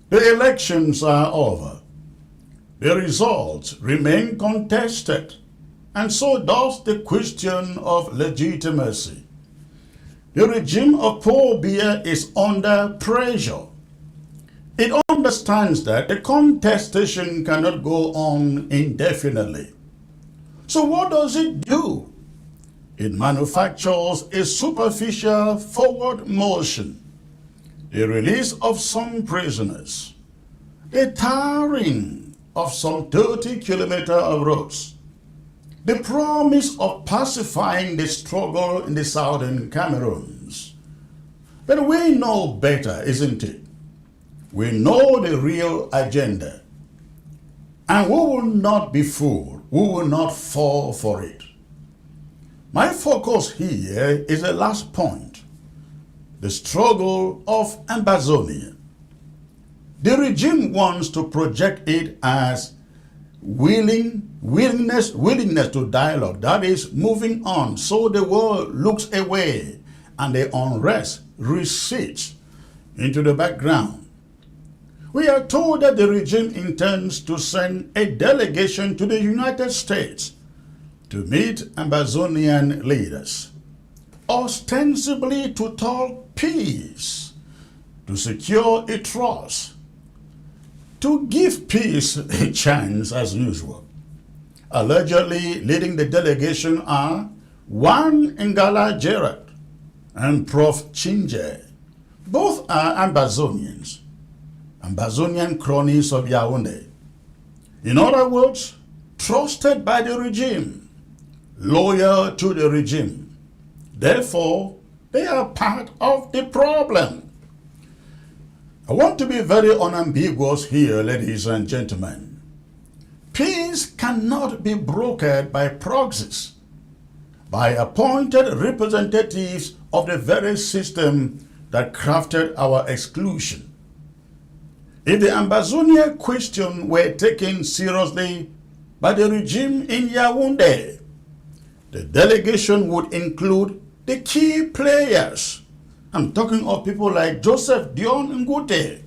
The elections are over. The results remain contested, and so does the question of legitimacy. The regime of Paul Biya is under pressure. It understands that the contestation cannot go on indefinitely. So what does it do? It manufactures a superficial forward motion, the release of some prisoners, the tarring of some 30 kilometers of roads, the promise of pacifying the struggle in the southern Cameroons. But we know better, isn't it? We know the real agenda. And we will not be fooled. We will not fall for it. My focus here is the last point, the struggle of Ambazonia. The regime wants to project it as willingness to dialogue, that is, moving on, so the world looks away and the unrest recedes into the background. We are told that the regime intends to send a delegation to the United States to meet Ambazonian leaders, ostensibly to talk peace, to secure a truce, to give peace a chance as usual. Allegedly leading the delegation are Juan Ngala Gerard and Prof. Chinje. Both are Ambazonians, Ambazonian cronies of Yaoundé. In other words, trusted by the regime, loyal to the regime. Therefore, they are part of the problem. I want to be very unambiguous here, ladies and gentlemen. Peace cannot be brokered by proxies, by appointed representatives of the very system that crafted our exclusion. If the Ambazonia question were taken seriously by the regime in Yaoundé, the delegation would include the key players. I'm talking of people like Joseph Dion Ngute,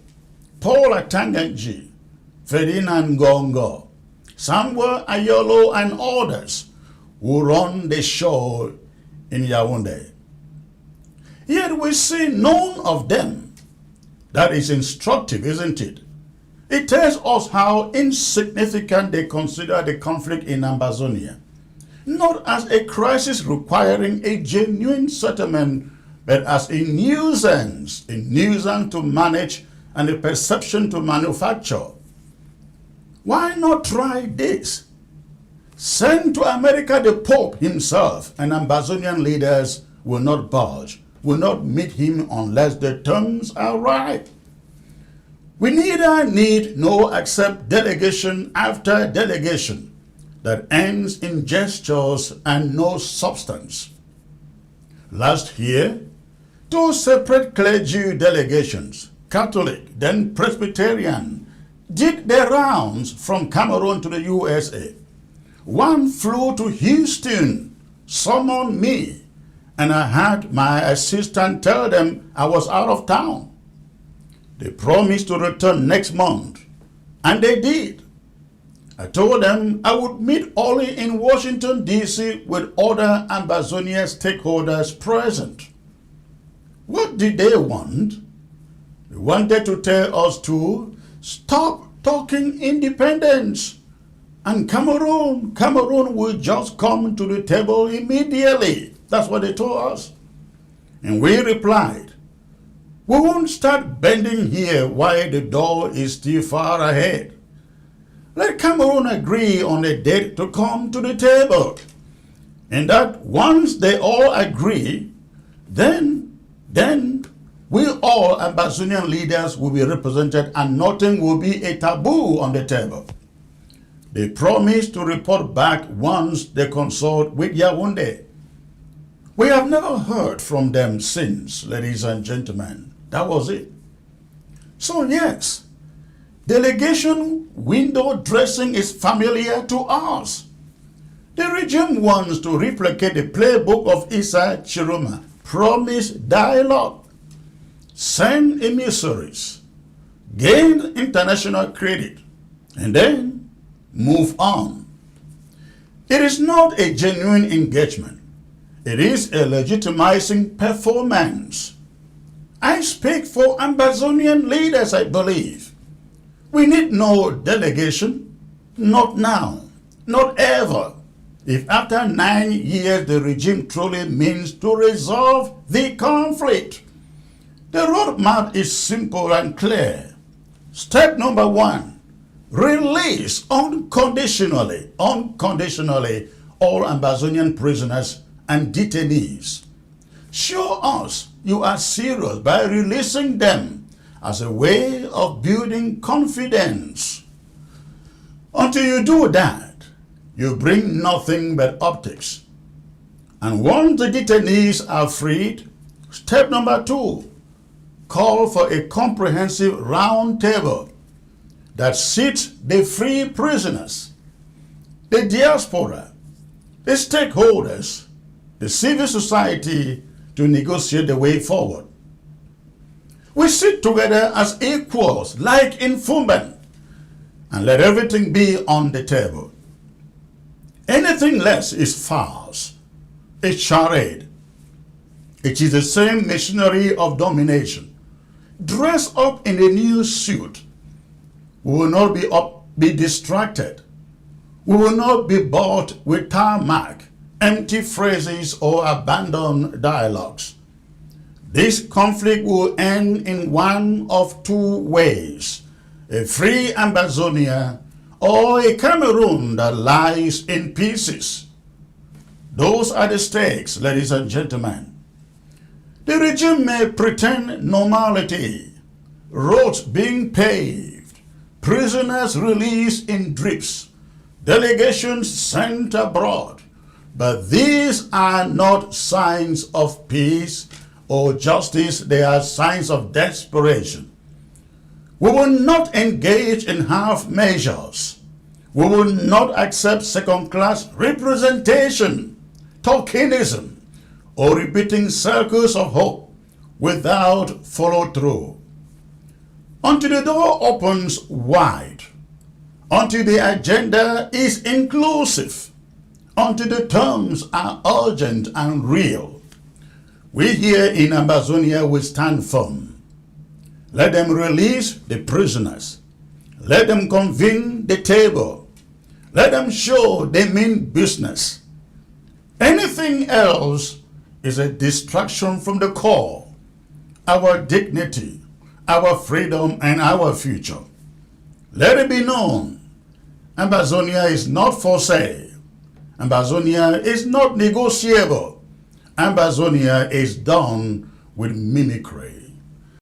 Paul Atanganji, Ferdinand Ngongo, Samuel Ayolo, and others who run the show in Yaoundé. Yet we see none of them. That is instructive, isn't it? It tells us how insignificant they consider the conflict in Ambazonia, not as a crisis requiring a genuine settlement, but as a nuisance to manage and a perception to manufacture. Why not try this? Send to America the Pope himself, and Ambazonian leaders will not budge, will not meet him unless the terms are right. We neither need nor accept delegation after delegation that ends in gestures and no substance. Last year, two separate clergy delegations, Catholic then Presbyterian, did their rounds from Cameroon to the USA. One flew to Houston, summoned me, and I had my assistant tell them I was out of town. They promised to return next month, and they did. I told them I would meet only in Washington, D.C. with other Ambazonia stakeholders present. What did they want? They wanted to tell us to stop talking independence, and Cameroon will just come to the table immediately. That's what they told us. And we replied, we won't start bending here while the door is still far ahead. Let Cameroon agree on a date to come to the table. And that once they all agree, then we all Ambazonian leaders will be represented and nothing will be a taboo on the table. They promised to report back once they consult with Yaoundé. We have never heard from them since, ladies and gentlemen. That was it. So yes, delegation window dressing is familiar to us. The regime wants to replicate the playbook of Issa Chiroma, promise dialogue, send emissaries, gain international credit, and then move on. It is not a genuine engagement. It is a legitimizing performance. I speak for Ambazonian leaders, I believe. We need no delegation, not now, not ever. If after 9 years the regime truly means to resolve the conflict. The roadmap is simple and clear. Step number 1, release unconditionally all Ambazonian prisoners and detainees. Show us you are serious by releasing them as a way of building confidence. Until you do that, you bring nothing but optics. And once the detainees are freed, step number 2, call for a comprehensive round table that seats the free prisoners, the diaspora, the stakeholders, the civil society to negotiate the way forward. We sit together as equals, like in Fumban, and let everything be on the table. Anything less is farce, a charade. It is the same machinery of domination. Dress up in a new suit. We will not be distracted. We will not be bought with tarmac, empty phrases, or abandoned dialogues. This conflict will end in one of 2 ways: a free Ambazonia or a Cameroon that lies in pieces. Those are the stakes, ladies and gentlemen. The regime may pretend normality, roads being paved, prisoners released in drips, delegations sent abroad, but these are not signs of peace or justice, they are signs of desperation. We will not engage in half measures. We will not accept second-class representation, tokenism, or repeating circles of hope without follow-through. Until the door opens wide, until the agenda is inclusive, until the terms are urgent and real, we here in Ambazonia will stand firm. Let them release the prisoners. Let them convene the table. Let them show they mean business. Anything else is a distraction from the core, our dignity, our freedom, and our future. Let it be known, Ambazonia is not for sale. Ambazonia is not negotiable. Ambazonia is done with mimicry.